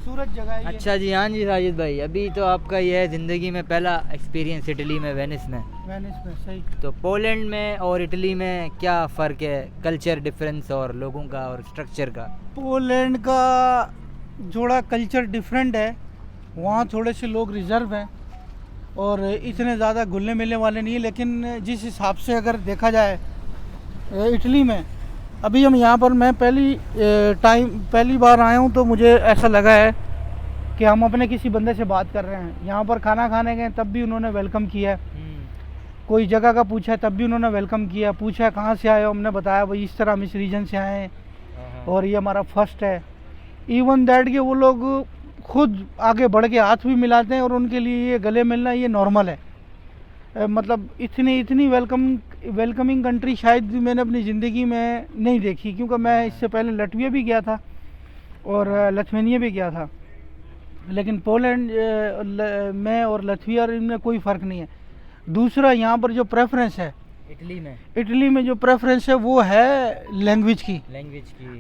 खूबसूरत जगह है ये। अच्छा जी, हाँ जी साजिद भाई, अभी तो आपका ये है ज़िंदगी में पहला एक्सपीरियंस इटली में, वेनिस में। वेनिस में, सही। तो पोलैंड में और इटली में क्या फ़र्क है, कल्चर डिफरेंस और लोगों का और स्ट्रक्चर का? पोलैंड का थोड़ा कल्चर डिफरेंट है। वहाँ थोड़े से लोग रिजर्व हैं और इतने ज़्यादा घुलने मिलने वाले नहीं है। लेकिन जिस हिसाब से अगर देखा जाए इटली में, अभी हम यहाँ पर, मैं पहली बार आया हूँ तो मुझे ऐसा लगा है कि हम अपने किसी बंदे से बात कर रहे हैं। यहाँ पर खाना खाने गए तब भी उन्होंने वेलकम किया है, कोई जगह का पूछा है तब भी उन्होंने वेलकम किया, पूछा कहाँ से आए हो, हमने बताया भाई इस तरह हम इस रीजन से आए हैं और ये हमारा फर्स्ट है। इवन दैट कि वो लोग खुद आगे बढ़ के हाथ भी मिलाते हैं और उनके लिए ये गले मिलना ये नॉर्मल है। मतलब इतनी वेलकमिंग कंट्री शायद मैंने अपनी ज़िंदगी में नहीं देखी, क्योंकि मैं इससे पहले लटविया भी गया था और लिथुआनिया भी गया था। लेकिन पोलैंड में और लटविया इनमें कोई फ़र्क नहीं है। दूसरा, यहाँ पर जो प्रेफरेंस है इटली में जो प्रेफरेंस है वो है लैंग्वेज की।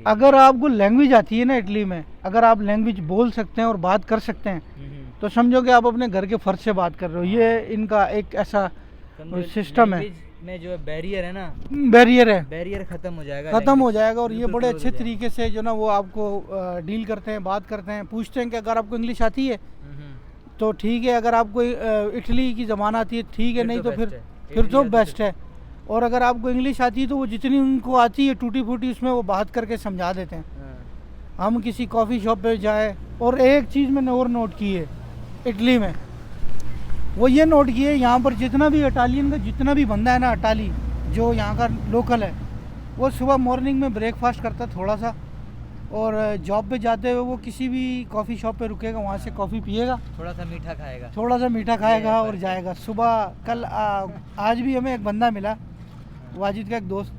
अगर आपको लैंग्वेज आती है ना इटली में, अगर आप लैंग्वेज बोल सकते हैं और बात कर सकते हैं तो समझो कि आप अपने घर के फर्ज से बात कर रहे हो। ये इनका एक ऐसा सिस्टम है। में जो बैरियर है ना, बैरियर खत्म हो जाएगा और ये बड़े अच्छे तरीके से जो ना वो आपको डील करते हैं, बात करते हैं, पूछते हैं कि अगर आपको इंग्लिश आती है तो ठीक है, अगर आपको इटली की ज़बान आती है ठीक है, नहीं तो फिर तो बेस्ट है। और अगर आपको इंग्लिश आती है तो वो जितनी उनको आती है टूटी फूटी उसमें वो बात करके समझा देते हैं। हम किसी कॉफ़ी शॉप पे जाए, और एक चीज़ मैंने और नोट की है इटली में, वो ये नोट की है, यहाँ पर जितना भी इटालियन का जितना भी बंदा है ना, इटाली जो यहाँ का लोकल है, वो सुबह मॉर्निंग में ब्रेकफास्ट करता है थोड़ा सा, और जॉब पे जाते हुए वो किसी भी कॉफ़ी शॉप पे रुकेगा, वहाँ से कॉफ़ी पिएगा, थोड़ा सा मीठा खाएगा और जाएगा। सुबह आज भी हमें एक बंदा मिला, वाजिद का एक दोस्त,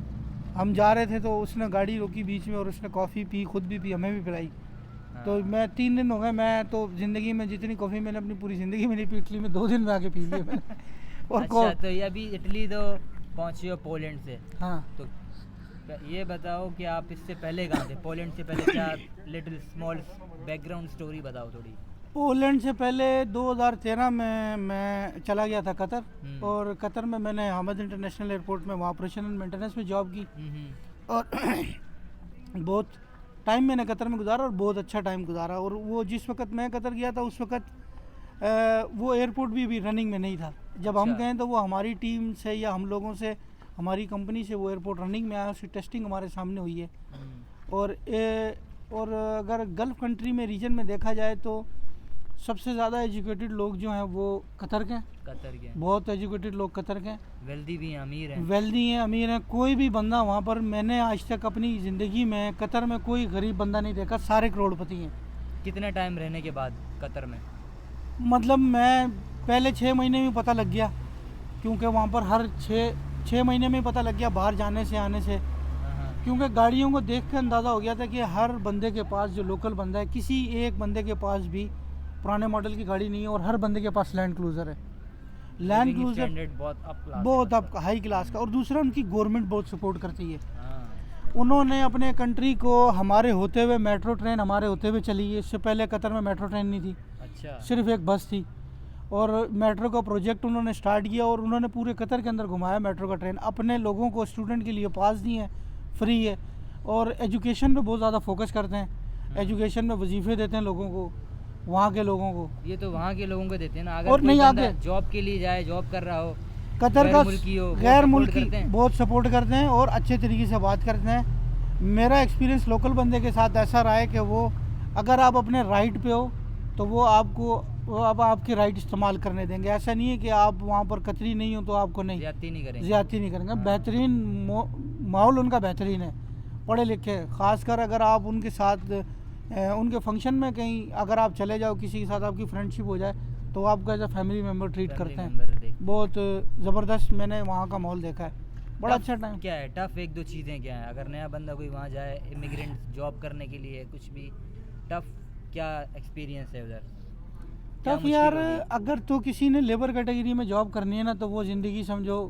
हम जा रहे थे तो उसने गाड़ी रोकी बीच में और उसने कॉफ़ी पी, खुद भी पी, हमें भी पिलाई। तो मैं 3 दिन हो गए, मैं तो ज़िंदगी में जितनी कॉफ़ी मैंने अपनी पूरी ज़िंदगी में नहीं पी, इटली में 2 दिन में आके पी ली मैंने। और अच्छा, तो ये अभी इटली तो पहुँची हो पोलैंड से, हाँ, तो ये बताओ कि आप इससे पहले कहाँ थे, पोलैंड से पहले क्या लिटिल स्मॉल बैकग्राउंड स्टोरी बताओ थोड़ी। पोलैंड से पहले 2013 में मैं चला गया था कतर, और कतर में मैंने हामिद इंटरनेशनल एयरपोर्ट में वहाँ ऑपरेशन एंड मेंटेनेंस में जॉब की, और बहुत टाइम मैंने कतर में गुजारा और बहुत अच्छा टाइम गुजारा। और वो जिस वक्त मैं कतर गया था उस वक्त वो एयरपोर्ट भी रनिंग में नहीं था। जब हम गए तो वो हमारी टीम से या हम लोगों से, हमारी कंपनी से वो एयरपोर्ट रनिंग में आया, उसकी टेस्टिंग हमारे सामने हुई है। और अगर गल्फ़ कंट्री में रीजन में देखा जाए तो सबसे ज़्यादा एजुकेटेड लोग जो हैं वो कतर के बहुत एजुकेटेड लोग कतर के, वेल्दी भी हैं, अमीर हैं। कोई भी बंदा वहाँ पर, मैंने आज तक अपनी ज़िंदगी में कतर में कोई गरीब बंदा नहीं देखा, सारे करोड़पति हैं। कितने टाइम रहने के बाद कतर में? मतलब मैं पहले 6 महीने में पता लग गया, क्योंकि वहाँ पर हर 6 महीने में पता लग गया बाहर जाने से, आने से, क्योंकि गाड़ियों को देख के अंदाज़ा हो गया था कि हर बंदे के पास, जो लोकल बंदा है, किसी एक बंदे के पास भी पुराने मॉडल की गाड़ी नहीं है, और हर बंदे के पास लैंड क्रूज़र है। लैंड क्रूज़र बहुत अप हाई क्लास का। और दूसरा, उनकी गवर्नमेंट बहुत सपोर्ट करती है। उन्होंने अपने कंट्री को, हमारे होते हुए मेट्रो ट्रेन हमारे होते हुए चली है। इससे पहले कतर में मेट्रो ट्रेन नहीं थी, अच्छा, सिर्फ एक बस थी, और मेट्रो का प्रोजेक्ट उन्होंने स्टार्ट किया और उन्होंने पूरे कतर के अंदर घुमाया मेट्रो का ट्रेन। अपने लोगों को, स्टूडेंट के लिए पास दिए हैं, फ्री है। और एजुकेशन पे बहुत ज़्यादा फोकस करते हैं, एजुकेशन में वजीफ़े देते हैं लोगों को, वहाँ के लोगों को। ये तो वहाँ के लोगों को देते हैं ना। अगर और नहीं, आगे जॉब के लिए जाए, जॉब कर रहा हो, कतर का गैर मुल्की बहुत सपोर्ट करते हैं और अच्छे तरीके से बात करते हैं। मेरा एक्सपीरियंस लोकल बंदे के साथ ऐसा रहा है कि वो, अगर आप अपने राइट पे हो तो वो आपके राइट इस्तेमाल करने देंगे। ऐसा नहीं है कि आप वहाँ पर कतरी नहीं हो तो आपको नहीं, ज्यादती नहीं करेंगे। बेहतरीन माहौल उनका बेहतरीन है, पढ़े लिखे, ख़ासकर अगर आप उनके साथ उनके फंक्शन में कहीं अगर आप चले जाओ, किसी के साथ आपकी फ्रेंडशिप हो जाए तो आपको as a family member treat करते हैं। बहुत ज़बरदस्त मैंने वहाँ का माहौल देखा है, बड़ा अच्छा टाइम। क्या है टफ़, 1-2 चीज़ें क्या हैं अगर नया बंदा कोई वहाँ जाए, इमिग्रेंट जॉब करने के लिए, कुछ भी टफ़ क्या एक्सपीरियंस है उधर? टफ़ यार, अगर तो किसी ने लेबर कैटेगरी में जॉब करनी है ना, तो वो ज़िंदगी समझो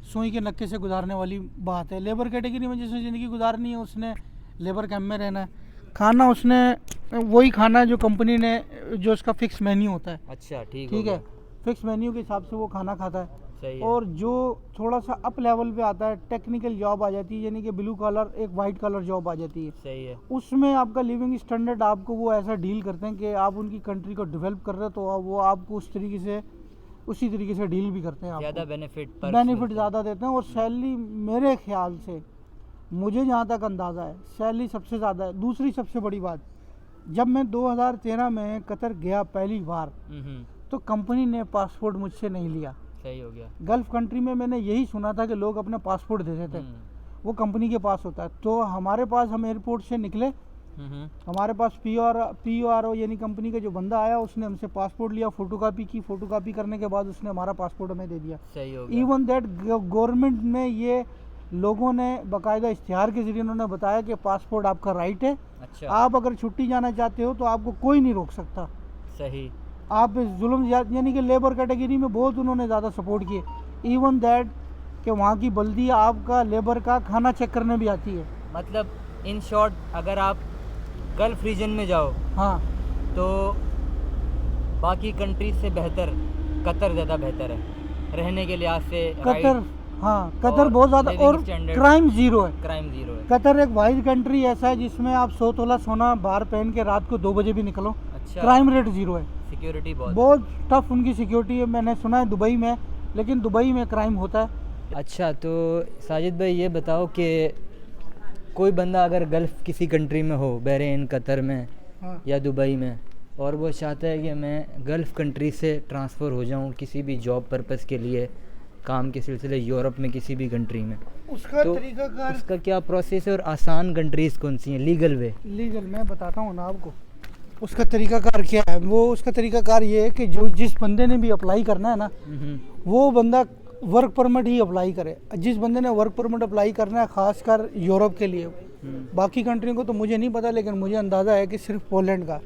सुई के नक्के से गुजारने वाली बात है। लेबर कैटेगरी में जिसने ज़िंदगी गुजारनी है उसने लेबर कैंप में रहना है। खाना उसने वही खाना है जो कंपनी ने, जो उसका फिक्स मेन्यू होता है, अच्छा ठीक ठीक हो है, गया। फिक्स मेन्यू के हिसाब से वो खाना खाता है। सही है। और जो थोड़ा सा अप लेवल पे आता है, टेक्निकल जॉब आ जाती है, यानी कि ब्लू कॉलर एक वाइट कॉलर जॉब आ जाती है, सही है। उसमें आपका लिविंग स्टैंडर्ड आपको वो ऐसा डील करते हैं कि आप उनकी कंट्री को डेवलप कर रहे हो, तो वो आपको उसी तरीके से डील भी करते हैं, ज़्यादा आपको बेनिफिट ज़्यादा देते हैं। और सैलरी मेरे ख्याल से, मुझे जहाँ तक अंदाज़ा है, सैलरी सबसे ज़्यादा है। दूसरी सबसे बड़ी बात, जब मैं 2013 में कतर गया पहली बार, तो कंपनी ने पासपोर्ट मुझसे नहीं लिया। सही हो गया। गल्फ़ कंट्री में मैंने यही सुना था कि लोग अपना पासपोर्ट दे देते हैं, वो कंपनी के पास होता है। तो हमारे पास, हम एयरपोर्ट से निकले, हमारे पास PORO यानी कंपनी का जो बंदा आया, उसने हमसे पासपोर्ट लिया, फ़ोटोकॉपी की, फ़ोटोकॉपी करने के बाद उसने हमारा पासपोर्ट हमें दे दिया। सही हो गया। इवन दैट गवर्नमेंट में ये लोगों ने बाकायदा इश्तिहार के ज़रिए उन्होंने बताया कि पासपोर्ट आपका राइट है, अच्छा। आप अगर छुट्टी जाना चाहते हो तो आपको कोई नहीं रोक सकता। सही। आप इस जुल्म यानी कि लेबर कैटेगरी में बहुत उन्होंने ज़्यादा सपोर्ट किए। इवन दैट कि वहाँ की बल्दी आपका लेबर का खाना चेक करने भी आती है। मतलब इन शॉर्ट, अगर आप गल्फ रीजन में जाओ, हाँ, तो बाकी कंट्रीज से बेहतर कतर ज़्यादा बेहतर है रहने के लिहाज से। कतर, हाँ कतर और बहुत ज़्यादा, living और standard- क्राइम ज़ीरो है। क्राइम ज़ीरो है। कतर एक वाइड कंट्री ऐसा है जिसमें आप 100 तोला सोना बाहर पहन के रात को 2 बजे भी निकलो, अच्छा। क्राइम रेट ज़ीरो है। सिक्योरिटी बहुत टफ उनकी सिक्योरिटी है। मैंने सुना है दुबई में, लेकिन दुबई में क्राइम होता है। अच्छा, तो साजिद भाई ये बताओ कि कोई बंदा अगर गल्फ़ किसी कंट्री में हो, बहरीन, कतर में हाँ। या दुबई में, और वो चाहता है कि मैं गल्फ़ कंट्री से ट्रांसफ़र हो जाऊं किसी भी जॉब पर्पस के लिए, काम के सिलसिले, यूरोप में किसी भी कंट्री में, उसका तो तरीकाकार, उसका क्या प्रोसेस है और आसान कंट्रीज़ कौन सी हैं लीगल वे? लीगल मैं बताता हूँ ना आपको, उसका तरीकाकार क्या है। वो उसका तरीकाकार ये है कि जो जिस बंदे ने भी अप्लाई करना है ना, वो बंदा वर्क परमिट ही अप्लाई करे। जिस बंदे ने वर्क परमिट अप्लाई करना है, ख़ासकर यूरोप के लिए, बाकी कंट्रियों को तो मुझे नहीं पता, लेकिन मुझे अंदाज़ा है कि सिर्फ पोलैंड का,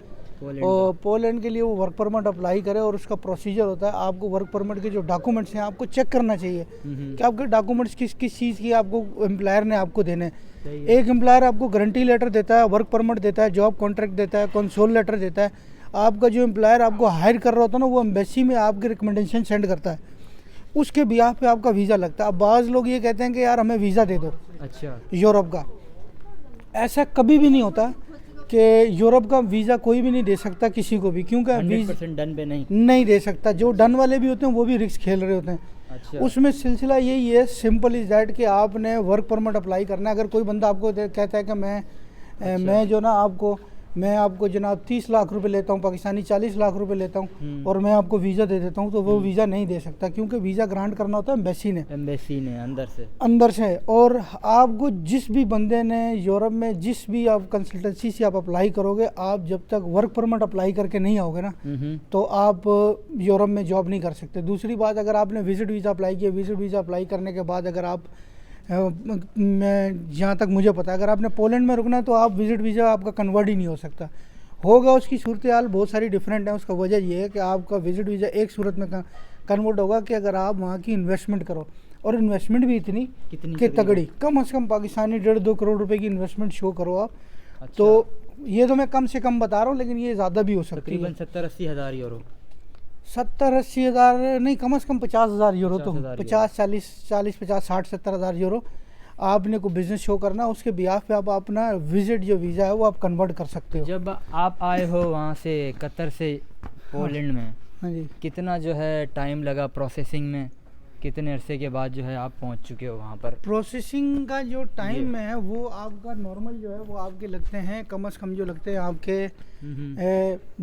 और पोलैंड के लिए वो वर्क परमिट अप्लाई करे। और उसका प्रोसीजर होता है, आपको वर्क परमिट के जो डॉक्यूमेंट्स हैं आपको चेक करना चाहिए कि आपके डॉक्यूमेंट्स किस किस चीज़ की आपको एम्प्लॉयर ने आपको देने। एक एम्प्लॉयर आपको गारंटी लेटर देता है, वर्क परमिट देता है, जॉब कॉन्ट्रैक्ट देता है, कंसोल लेटर देता है। आपका जो एम्प्लॉयर आपको हायर कर रहा होता है ना, वो एम्बेसी में आपकी रिकमेंडेशन सेंड करता है, उसके बिहाफ पे आपका वीज़ा लगता है। अब बाज़ लोग ये कहते हैं कि यार हमें वीज़ा दे दो, अच्छा, यूरोप का। ऐसा कभी भी नहीं होता कि यूरोप का वीज़ा कोई भी नहीं दे सकता किसी को भी, क्योंकि 100% डन पे नहीं दे सकता। जो डन वाले भी होते हैं वो भी रिस्क खेल रहे होते हैं। अच्छा। उसमें सिलसिला यही है, सिंपल इज़ दैट कि आपने वर्क परमिट अप्लाई करना है। अगर कोई बंदा आपको कहता है कि मैं जो ना मैं आपको जनाब 30 लाख रुपए लेता हूँ पाकिस्तानी, 40 लाख रुपए लेता हूँ और मैं आपको वीज़ा दे देता हूँ, तो वो वीज़ा नहीं दे सकता, क्योंकि वीज़ा ग्रांट करना होता है एम्बेसी ने अंदर से। और आपको जिस भी बंदे ने यूरोप में जिस भी आप कंसल्टेंसी से आप अप्लाई करोगे, आप जब तक वर्क परमिट अप्लाई करके नहीं आओगे ना, तो आप यूरोप में जॉब नहीं कर सकते। दूसरी बात, अगर आपने विजिट वीज़ा अप्लाई किया, विजिट वीज़ा अप्लाई करने के बाद अगर आप मैं जहाँ तक मुझे पता है, अगर आपने पोलैंड में रुकना है तो आप विजिट वीज़ा आपका कन्वर्ट ही नहीं हो सकता। होगा, उसकी सूरत हाल बहुत सारी डिफरेंट है। उसका वजह ये है कि आपका विजिट वीज़ा एक सूरत में कन्वर्ट होगा कि अगर आप वहाँ की इन्वेस्टमेंट करो, और इन्वेस्टमेंट भी इतनी कि तगड़ी, कम से कम पाकिस्तानी 1.5-2 करोड़ रुपए की इन्वेस्टमेंट शो करो आप। अच्छा। तो ये तो मैं कम से कम बता रहा हूँ, लेकिन ये ज़्यादा भी हो सकती है। तकरीबन 70-80 हज़ार यूरो, 70-80 हज़ार नहीं, कम से कम 50,000 यूरो तो 50-40-50-60-70 हज़ार यूरो आपने को बिज़नेस शो करना, उसके बिहाफ पे आप अपना विजिट जो वीज़ा है वो आप कन्वर्ट कर सकते हो। जब आप आए हो वहाँ से कतर से पोलैंड में, हाँ जी, कितना जो है टाइम लगा प्रोसेसिंग में, कितने अरसे के बाद जो है आप पहुँच चुके हो वहाँ पर? प्रोसेसिंग का जो टाइम है वो आपका नॉर्मल जो है वो आपके लगते हैं, कम से कम जो लगते हैं आपके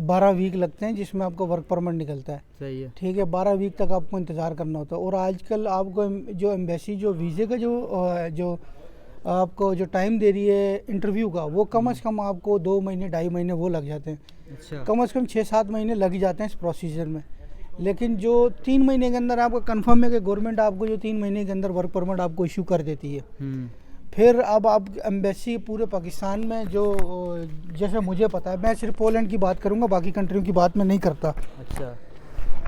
12 वीक लगते हैं, जिसमें आपको वर्क परमिट निकलता है। सही है, ठीक है, 12 वीक तक आपको इंतज़ार करना होता है। और आजकल आपको जो एम्बेसी जो वीज़े का जो आपको जो टाइम दे रही है इंटरव्यू का, वो कम से कम आपको 2 महीने 2.5 महीने वो लग जाते हैं। अच्छा, कम से कम 6-7 महीने लग जाते हैं इस प्रोसीजर में। लेकिन जो 3 महीने के अंदर आपका कंफर्म है कि गवर्नमेंट आपको जो 3 महीने के अंदर वर्क परमिट आपको इशू कर देती है। फिर अब आप एम्बेसी पूरे पाकिस्तान में जो, जैसे मुझे पता है, मैं सिर्फ पोलैंड की बात करूंगा, बाकी कंट्रियों की बात मैं नहीं करता। अच्छा,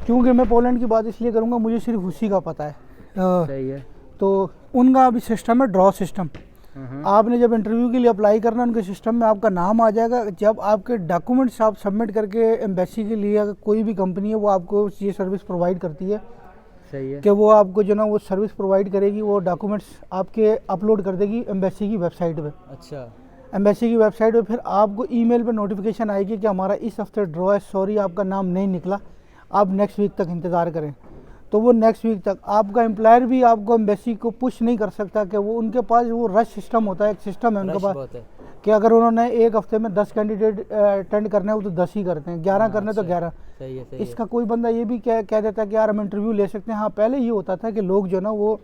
क्योंकि मैं पोलैंड की बात इसलिए करूंगा, मुझे सिर्फ उसी का पता है। सही है। तो उनका अभी सिस्टम है ड्रॉ सिस्टम। आपने जब इंटरव्यू के लिए अप्लाई करना, उनके सिस्टम में आपका नाम आ जाएगा। जब आपके डॉक्यूमेंट्स आप सबमिट करके एम्बेसी के लिए, अगर कोई भी कंपनी है वो आपको ये सर्विस प्रोवाइड करती है, सही है कि वो आपको जो ना वो सर्विस प्रोवाइड करेगी, वो डॉक्यूमेंट्स आपके अपलोड कर देगी एम्बेसी की वेबसाइट पे। अच्छा एम्बेसी की वेबसाइट पे फिर आपको ईमेल पे नोटिफिकेशन आएगी कि हमारा इस हफ्ते ड्रॉ है, सॉरी आपका नाम नहीं निकला, आप नेक्स्ट वीक तक इंतज़ार करें। तो वो नेक्स्ट वीक तक आपका एम्प्लॉयर भी आपको एम्बेसी को पुश नहीं कर सकता, कि वो उनके पास वो रश सिस्टम होता है, एक सिस्टम है उनके रश पास बहुत है। कि अगर उन्होंने एक हफ्ते में 10 कैंडिडेट अटेंड करने हैं, वो तो 10 ही करते हैं, 11 करने तो 11। सही है सही इसका कोई बंदा ये भी कह देता है कि यार हम इंटरव्यू ले सकते हैं। हाँ, पहले ये होता था कि लोग जो ना वो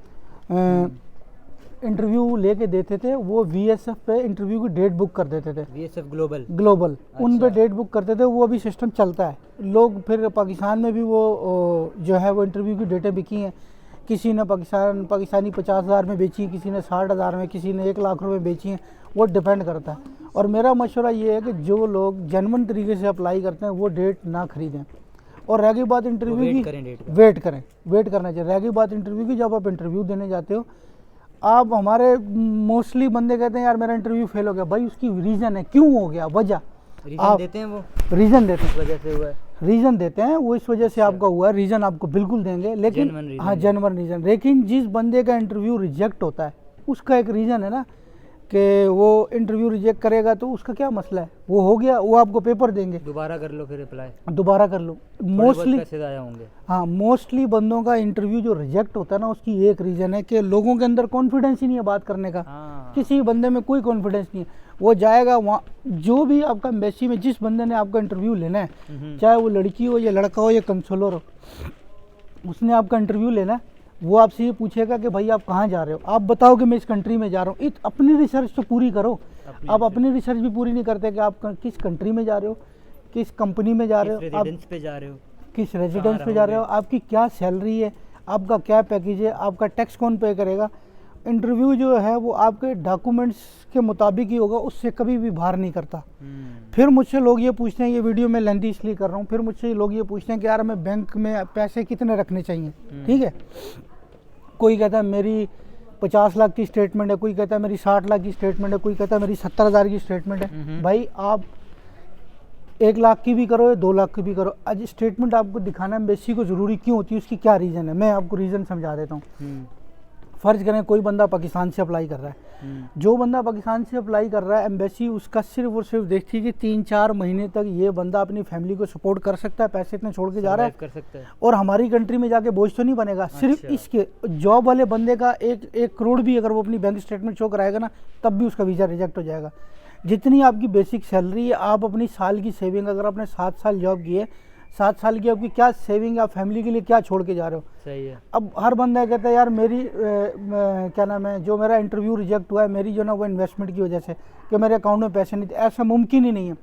इंटरव्यू लेके देते थे, वो VSF पे इंटरव्यू की डेट बुक कर देते थे, VSF ग्लोबल। उन पे डेट बुक करते थे, वो अभी सिस्टम चलता है। लोग फिर पाकिस्तान में भी वो जो है वो इंटरव्यू की डेटें बिकी हैं। किसी ने पाकिस्तानी 50,000 में बेची है, किसी ने 60,000 में, किसी ने 1 लाख रुपए बेची हैं, वो डिपेंड करता है। और मेरा मशवरा ये है कि जो लोग जेन्युइन तरीके से अप्लाई करते हैं वो डेट ना खरीदें। और रह गई बात इंटरव्यू की, वेट करना चाहिए। रह गई बात इंटरव्यू की, जब आप इंटरव्यू देने जाते हो, आप हमारे मोस्टली बंदे कहते हैं यार मेरा इंटरव्यू फेल हो गया। भाई उसकी रीज़न है, क्यों हो गया, वजह रीज़न देते हैं, वो रीज़न देते हैं, वजह से हुआ है, रीज़न देते हैं, वो इस वजह से आपका हुआ है, रीज़न आपको बिल्कुल देंगे। लेकिन हाँ, जेन्युइन रीज़न। लेकिन जिस बंदे का इंटरव्यू रिजेक्ट होता है उसका एक रीज़न है ना, कि वो इंटरव्यू रिजेक्ट करेगा तो उसका क्या मसला है, वो हो गया, वो आपको पेपर देंगे, दोबारा कर लो, फिर अप्लाई दोबारा कर लो। मोस्टली पैसे ज़ाया होंगे। हाँ, मोस्टली बंदों का इंटरव्यू जो रिजेक्ट होता है ना, उसकी एक रीज़न है कि लोगों के अंदर कॉन्फिडेंस ही नहीं है बात करने का। हाँ। किसी बंदे में कोई कॉन्फिडेंस नहीं है, वो जाएगा वहाँ, जो भी आपका एम्बेसी में जिस बंदे ने आपका इंटरव्यू लेना है, चाहे वो लड़की हो या लड़का हो या कंसुलर हो, उसने आपका इंटरव्यू लेना है, वो आपसे ये पूछेगा कि भाई आप कहाँ जा रहे हो, आप बताओ कि मैं इस कंट्री में जा रहा हूँ। अपनी रिसर्च तो पूरी करो। आप अपनी रिसर्च भी पूरी नहीं करते कि आप किस कंट्री में जा रहे हो, किस कंपनी में जा रहे हो, आप किस रेजिडेंस पे जा रहे हो, आपकी क्या सैलरी है, आपका क्या पैकेज है, आपका टैक्स कौन पे करेगा। इंटरव्यू जो है वो आपके डॉक्यूमेंट्स के मुताबिक ही होगा, उससे कभी भी बाहर नहीं करता। फिर मुझसे लोग ये पूछते हैं, ये वीडियो में लेंथी इसलिए कर रहा हूँ, फिर मुझसे लोग ये पूछते हैं कि यार हमें बैंक में पैसे कितने रखने चाहिए। ठीक है, कोई कहता है मेरी 50 लाख की स्टेटमेंट है, कोई कहता है मेरी 60 लाख की स्टेटमेंट है, कोई कहता है मेरी 70,000 की स्टेटमेंट है। भाई आप 1 लाख की भी करो या 2 लाख की भी करो, आज स्टेटमेंट आपको दिखाना एम्बेसी को ज़रूरी क्यों होती है, उसकी क्या रीज़न है, मैं आपको रीज़न समझा देता हूँ। फ़र्ज़ करें कोई बंदा पाकिस्तान से अप्लाई कर रहा है, जो बंदा पाकिस्तान से अप्लाई कर रहा है, एम्बेसी उसका सिर्फ और सिर्फ देखती है कि 3-4 महीने तक ये बंदा अपनी फैमिली को सपोर्ट कर सकता है, पैसे इतने छोड़ के जा रहा है, कर सकता है, और हमारी कंट्री में जाके बोझ तो नहीं बनेगा। सिर्फ इसके जॉब वाले बंदे का 1 करोड़ भी अगर वो अपनी बैंक स्टेटमेंट शो कराएगा ना, तब भी उसका वीज़ा रिजेक्ट हो जाएगा। जितनी आपकी बेसिक सैलरी है, आप अपनी साल की सेविंग, अगर आपने 7 साल जॉब की है, 7 साल की आपकी क्या सेविंग, आप फैमिली के लिए क्या छोड़ के जा रहे हो। सही है। अब हर बंदा कहता है यार मेरी क्या नाम है, जो मेरा इंटरव्यू रिजेक्ट हुआ है, मेरी जो ना वो इन्वेस्टमेंट की वजह से, कि मेरे अकाउंट में पैसे नहीं थे। ऐसा मुमकिन ही नहीं है।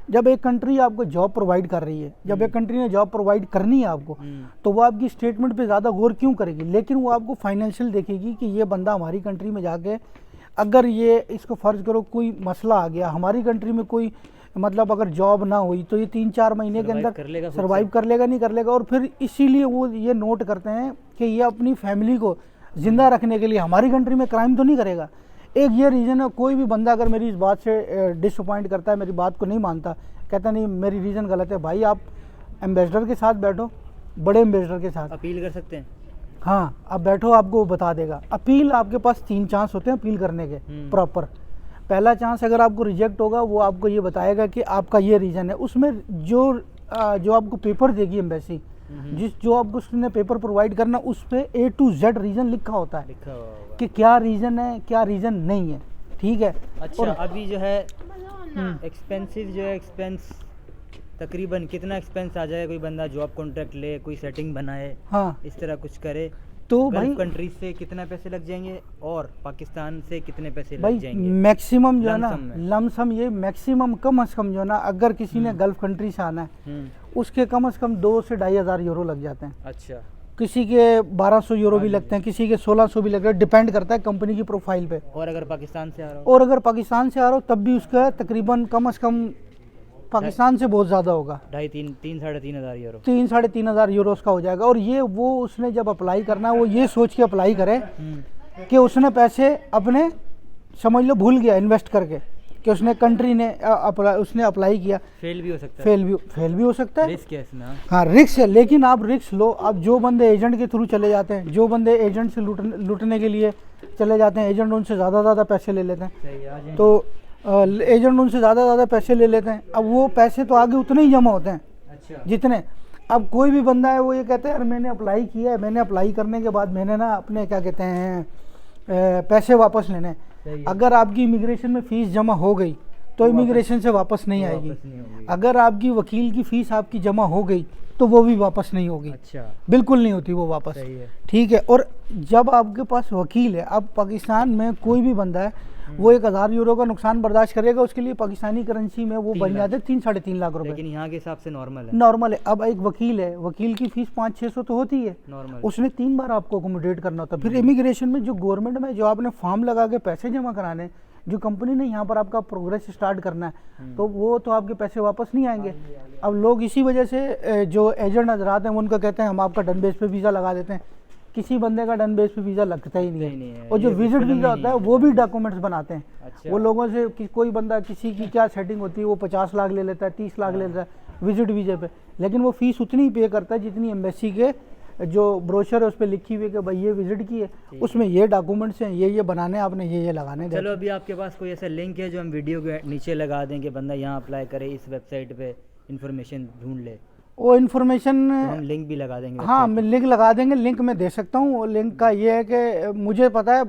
जब एक कंट्री आपको जॉब प्रोवाइड कर रही है, जब एक कंट्री ने जॉब प्रोवाइड करनी है आपको, तो वो आपकी स्टेटमेंट पे ज़्यादा गौर क्यों करेगी, लेकिन वो आपको फाइनेंशियल देखेगी कि ये बंदा हमारी कंट्री में जाके, अगर ये इसको फ़र्ज़ करो कोई मसला आ गया हमारी कंट्री में, कोई मतलब अगर जॉब ना हुई, तो ये 3-4 महीने के अंदर सर्वाइव कर लेगा नहीं कर लेगा। और फिर इसीलिए वो ये नोट करते हैं कि ये अपनी फैमिली को ज़िंदा रखने के लिए हमारी कंट्री में क्राइम तो नहीं करेगा। एक ये रीज़न है। कोई भी बंदा अगर मेरी इस बात से डिसअपॉइंट करता है, मेरी बात को नहीं मानता, कहता नहीं मेरी रीज़न गलत है, भाई आप एम्बेसडर के साथ बैठो, बड़े एम्बेसडर के साथ अपील कर सकते हैं। हाँ, आप बैठो, आपको वो बता देगा। अपील आपके पास 3 चांस होते हैं अपील करने के प्रॉपर। पहला चांस अगर आपको रिजेक्ट होगा, वो आपको ये बताएगा कि आपका ये रीज़न है। उसमें जो आपको पेपर देगी एम्बेसी, जो आपको उसने पेपर प्रोवाइड करना, उस पर A to Z रीज़न लिखा होता है कि क्या रीज़न है, क्या रीज़न नहीं है। ठीक है। अच्छा, अभी जो है एक्सपेंसिव जो है, एक्सपेंस तकरीबन कितना एक्सपेंस आ जाए, कोई बंदा जॉब कॉन्ट्रैक्ट ले, कोई सेटिंग बनाए, हाँ, इस तरह कुछ करे, तो भाई कंट्री से कितना पैसे लग जाएंगे और पाकिस्तान से कितने पैसे भाई लग जाएंगे? मैक्सिमम जो है ना लमसम, ये मैक्सिमम कम से कम जो है ना, अगर किसी ने गल्फ कंट्री से आना है, उसके कम से कम 2 से 2,500 यूरो लग जाते हैं। अच्छा। किसी के 1200 यूरो भी लगते हैं, किसी के 1600 भी लगते हैं, डिपेंड करता है कंपनी की प्रोफाइल पे। और अगर पाकिस्तान से आ रहा हो, और अगर पाकिस्तान से आ रहा हो, तब भी उसका तकरीबन कम से कम पाकिस्तान से बहुत ज़्यादा होगा, 2,500 साढ़े 3,000 यूरो, 3-3,500 यूरो उसका हो जाएगा। और ये वो उसने जब अप्लाई करना है, वो ये सोच के अप्लाई करे कि उसने पैसे अपने समझ लो भूल गया इन्वेस्ट करके कि उसने कंट्री ने उसने अप्लाई किया, फेल भी हो सकता है, फेल भी हो सकता है। रिस्क है इसमें। हाँ रिस्क है, लेकिन आप रिस्क लो। अब जो बंदे एजेंट के थ्रू चले जाते हैं, जो बंदे एजेंट से लूटने के लिए चले जाते हैं, एजेंट उनसे ज़्यादा पैसे ले लेते हैं, तो एजेंट उनसे ज़्यादा पैसे ले लेते हैं। अब वो पैसे तो आगे उतने ही जमा होते हैं, अच्छा, जितने। अब कोई भी बंदा है वो ये कहता है यार मैंने अप्लाई किया है, मैंने अप्लाई करने के बाद मैंने ना अपने क्या कहते हैं पैसे वापस लेने हैं। अगर आपकी इमिग्रेशन में फ़ीस जमा हो गई तो इमिग्रेशन से वापस नहीं आएगी। अगर आपकी वकील की फ़ीस आपकी जमा हो गई तो वो भी वापस नहीं होगी। अच्छा, बिल्कुल नहीं होती वो वापस। सही है। ठीक है। और जब आपके पास वकील है, अब पाकिस्तान में कोई भी बंदा है वो 1000 यूरो का नुकसान बर्दाश्त करेगा, उसके लिए पाकिस्तानी करेंसी में वो बन जाते 3-3.5 लाख रुपए। लेकिन यहाँ के हिसाब से नॉर्मल है। नॉर्मल है। अब एक वकील है, वकील की फीस 500-600 तो होती है, नॉर्मल। उसने 3 बार आपको अकोमोडेट करना होता है। फिर इमिग्रेशन में जो गवर्नमेंट में जो आपने फॉर्म लगा के पैसे जमा कराने, जो कंपनी ने यहाँ पर आपका प्रोग्रेस स्टार्ट करना है, तो वो तो आपके पैसे वापस नहीं आएंगे। अब लोग इसी वजह से जो एजेंट हजरात हैं वो उनको कहते हैं हम आपका डन बेस पे वीज़ा लगा देते हैं। किसी बंदे का डन बेस पे वीज़ा लगता ही नहीं है। और जो विजिट वीज़ा होता है वो भी डॉक्यूमेंट्स बनाते हैं। अच्छा। वो लोगों से कोई बंदा किसी की क्या सेटिंग होती है, वो 50 लाख ले लेता है, 30 लाख ले लेता है विजिट वीज़े पे, लेकिन वो फीस उतनी ही पे करता है जितनी एम्बेसी के जो ब्रोशर है उस पर लिखी हुई है कि भाई ये विजिट की है, उसमें ये डॉक्यूमेंट्स हैं, ये बनाने आपने, ये लगाने। चलो अभी आपके पास कोई ऐसा लिंक है जो हम वीडियो के नीचे लगा दें कि बंदा यहाँ अप्लाई करे, इस वेबसाइट पे इंफॉर्मेशन ढूंढ ले, वो इन्फॉर्मेशन तो हम लिंक भी लगा देंगे। हाँ मैं लिंक लगा देंगे, लिंक मैं दे सकता हूँ। लिंक का ये है कि मुझे पता है,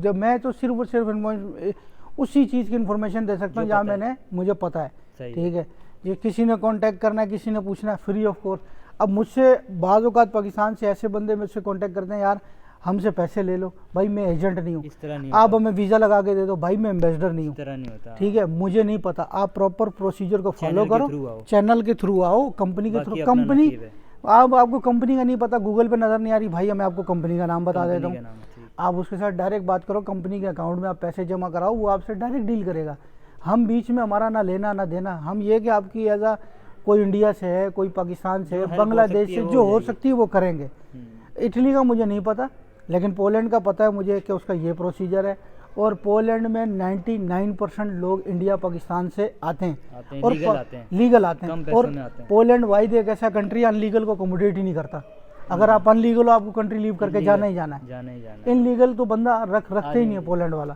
जब मैं तो सिर्फ और सिर्फ उसी चीज़ की इन्फॉर्मेशन दे सकता हूँ जहाँ मैंने मुझे पता है। ठीक है। ये किसी ने कांटेक्ट करना है, किसी ने पूछना है, फ्री ऑफ कोर्स। अब मुझसे बाज़ औक़ात पाकिस्तान से ऐसे बंदे मुझसे कांटेक्ट करते हैं, यार हमसे पैसे ले लो, भाई मैं एजेंट नहीं हूँ, इस तरह नहीं आप हमें वीज़ा लगा के दे दो, भाई मैं एम्बेसडर नहीं हूँ। इस तरह नहीं होता। ठीक है, मुझे नहीं पता। आप प्रॉपर प्रोसीजर को फॉलो करो, चैनल के थ्रू आओ, कंपनी के थ्रू। कंपनी आपको कंपनी का नहीं पता, गूगल पे नज़र नहीं आ रही, भाई मैं आपको कंपनी का नाम बता देता हूँ, आप उसके साथ डायरेक्ट बात करो, कंपनी के अकाउंट में आप पैसे जमा कराओ, वो आपसे डायरेक्ट डील करेगा। हम बीच में हमारा ना लेना ना देना। हम ये कि आपकी एज आ कोई इंडिया से है, कोई पाकिस्तान से है, बांग्लादेश से, जो हो सकती है वो करेंगे। इटली का मुझे नहीं पता, लेकिन पोलैंड का पता है मुझे कि उसका ये प्रोसीजर है। और पोलैंड में 99% लोग इंडिया पाकिस्तान से आते हैं और लीगल आते हैं। और पोलैंड वाइड एक ऐसा कंट्री अनलीगल को अकोमोडेट ही नहीं करता। अगर आप अनलीगल हो आपको कंट्री लीव करके जाना ही जाना है। इनलीगल तो बंदा रखते ही नहीं है पोलैंड वाला।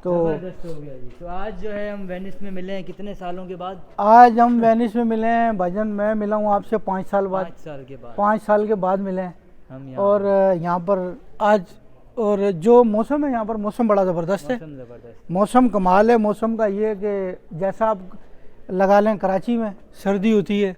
तो हो गया जी। तो आज जो है हम वेनिस में मिले हैं कितने सालों के बाद? आज हम वेनिस में मिले हैं भाईजान, मैं मिला हूँ आपसे 5 साल बाद। 5 साल के बाद मिले हैं हम यहाँ। और यहाँ पर आज और जो मौसम है यहाँ पर, मौसम बड़ा ज़बरदस्त है। मौसम कमाल है। मौसम का ये है कि जैसा आप लगा लें कराची में सर्दी होती है,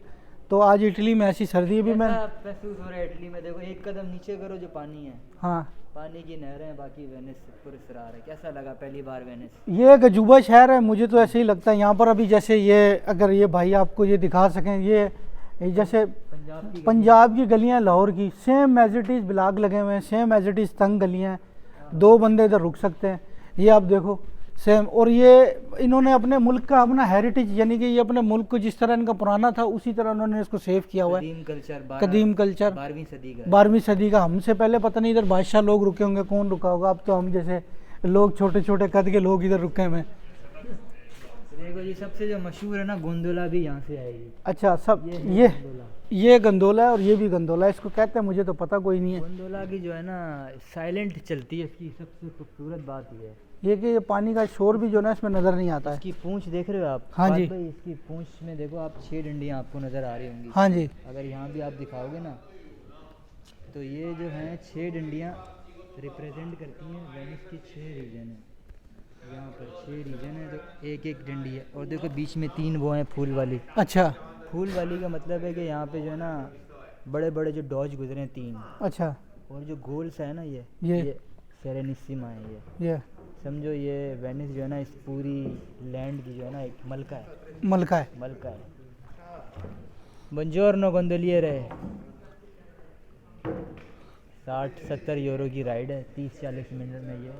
तो आज इटली में ऐसी सर्दी भी मैं महसूस हो रहा है। इटली में देखो, एक कदम नीचे करो जो पानी है, हाँ पानी की नहरें हैं, बाकी वेनिस पुरस्कार है। कैसा लगा पहली बार वेनिस? ये एक अजूबा शहर है, मुझे तो ऐसे ही लगता है। यहाँ पर अभी जैसे ये, अगर ये भाई आपको ये दिखा सकें, ये जैसे पंजाब की गलियाँ, लाहौर की, same as it is block लगे हुए हैं, सेम एज इट इज़ तंग गलियाँ हैं, 2 बंदे इधर रुक सकते हैं। ये आप देखो सेम। और ये इन्होंने अपने मुल्क का अपना हेरिटेज, यानी कि ये अपने मुल्क को जिस तरह इनका पुराना था उसी तरह उन्होंने इसको सेव किया हुआ है। कदीम कल्चर 12वीं सदी का। हमसे पहले पता नहीं इधर बादशाह लोग रुके होंगे, कौन रुका होगा। अब तो हम जैसे लोग छोटे छोटे कद के लोग इधर रुके हुए। देखो जी, सबसे जो मशहूर है ना, गोंदोला भी यहाँ से आएगी। अच्छा, सब ये गंदोला है और ये भी गंदोला है, इसको कहते हैं, मुझे तो पता कोई नहीं है। गोंदोला की जो है ना साइलेंट चलती है, इसकी सबसे खूबसूरत बात ये है कि ये पानी का शोर भी जो है इसमें नज़र नहीं आता है। इसकी पूंछ देख रहे हो आप? हाँ जी। इसकी पूंछ में देखो आप 6 डंडियाँ आपको नज़र आ रही होंगी। हाँ जी। अगर यहाँ भी आप दिखाओगे ना, तो ये जो हैं 6 डंडियाँ रिप्रेजेंट करती हैं वेनिस की 6 रीजन है। यहाँ पर 6 रीजन है, तो एक एक डंडी है। और देखो बीच में 3 वो हैं फूल वाली। अच्छा, फूल वाली का मतलब है कि यहाँ पे जो है ना बड़े बड़े जो डॉज गुजरे हैं 3। अच्छा। और जो गोल्स है ना, ये सेरेनिसिमा है। ये समझो, ये वेनिस जो है ना, इस पूरी लैंड की जो है ना एक मलका है। बुongiorno gondoliere। 60-70 यूरो की राइड है, 30-40 मिनट में ये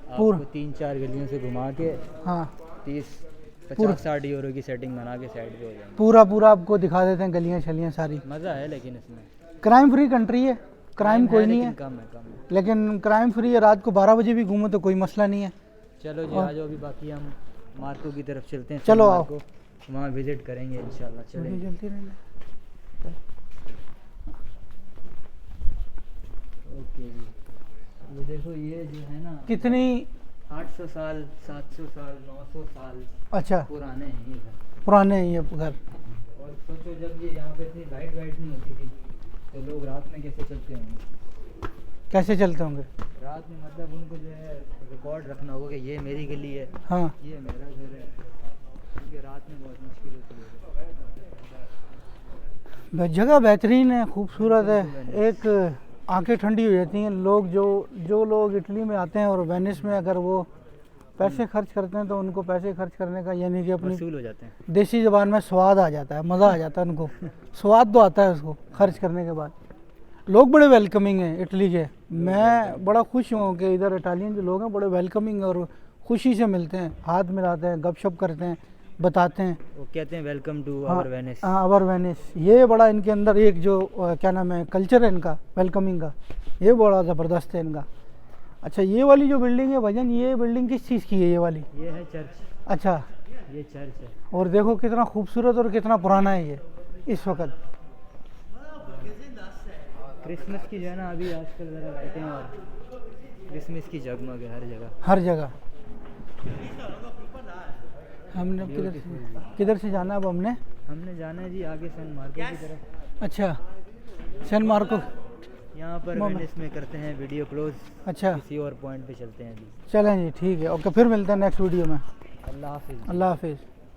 आपको 3-4 गलियों से घुमा के, हाँ, 30-50-60 यूरो की सेटिंग बना के साइड पे हो जाएंगे। पूरा आपको दिखा देते हैं गलियां शलियां सारी। मज़ा है, लेकिन इसमें क्राइम फ्री कंट्री है, क्राइम कोई नहीं है, कम है। लेकिन क्राइम फ्री है। रात को 12 बजे भी घूमो तो कोई मसला नहीं है। चलो जी, और- आ जाओ, अभी बाकी हम मार्को की तरफ चलते हैं। चलो सैन आओ। मार्को, वहाँ विजिट करेंगे इंशाल्लाह। चलिए चलें। चलती रहना। ओके जी, ये देखो, ये जो है ना कितनी 800 साल, 700 साल, 900 साल अच्छा पुराने हैं ये घर। पुराने हैं ये घर। और सोचो, जब ये यहाँ पे इतनी लाइट वाइट नहीं होती थी तो लोग रात में कैसे चलते होंगे। कैसे चलते होंगे? रात में मतलब उनको जो है रिकॉर्ड रखना होगा कि ये मेरी गली है, हाँ ये मेरा घर है, क्योंकि रात में बहुत मुश्किल होती है। जगह बेहतरीन है, खूबसूरत है, एक आंखें ठंडी हो जाती हैं। लोग जो लोग इटली में आते हैं और वेनिस में अगर वो पैसे खर्च करते हैं तो उनको पैसे खर्च करने का यानी कि अपनी वसूल हो जाते हैं। देसी ज़बान में स्वाद आ जाता है, मज़ा आ जाता है उनको। स्वाद तो आता है उसको खर्च करने के बाद। लोग बड़े वेलकमिंग हैं इटली के। मैं बड़ा खुश हूँ कि इधर इटालियन जो लोग हैं बड़े वेलकमिंग हैं और खुशी से मिलते हैं, हाथ मिलाते हैं, गपशप करते हैं, बताते हैं। वो कहते हैं वेलकम टू हाँ आवर वेनिस। हाँ, आवर वेनिस। ये बड़ा इनके अंदर एक जो क्या नाम है कल्चर है इनका वेलकमिंग का, ये बड़ा ज़बरदस्त है इनका। अच्छा, ये वाली जो बिल्डिंग है भजन, ये बिल्डिंग किस चीज़ की है ये वाली? ये है चर्च, अच्छा, ये चर्च है। और देखो कितना खूबसूरत और कितना पुराना है ये इस वक्त। क्रिसमस की जो है ना अभी आजकल ज़रा लाइटें और क्रिसमस की जगमग है हर जगह। हर जगह। हमने अब किधर से जाना है? अब हमने जाना है जी आगे सैन मार्को की तरफ। अच्छा सैन मार्को। यहाँ पर मोहम्मद। वेनिस में करते हैं वीडियो क्लोज, अच्छा किसी और पॉइंट पे चलते हैं जी। चलें जी, ठीक है, ओके, फिर मिलते हैं नेक्स्ट वीडियो में। अल्लाह हाफिज़। अल्लाह हाफिज़।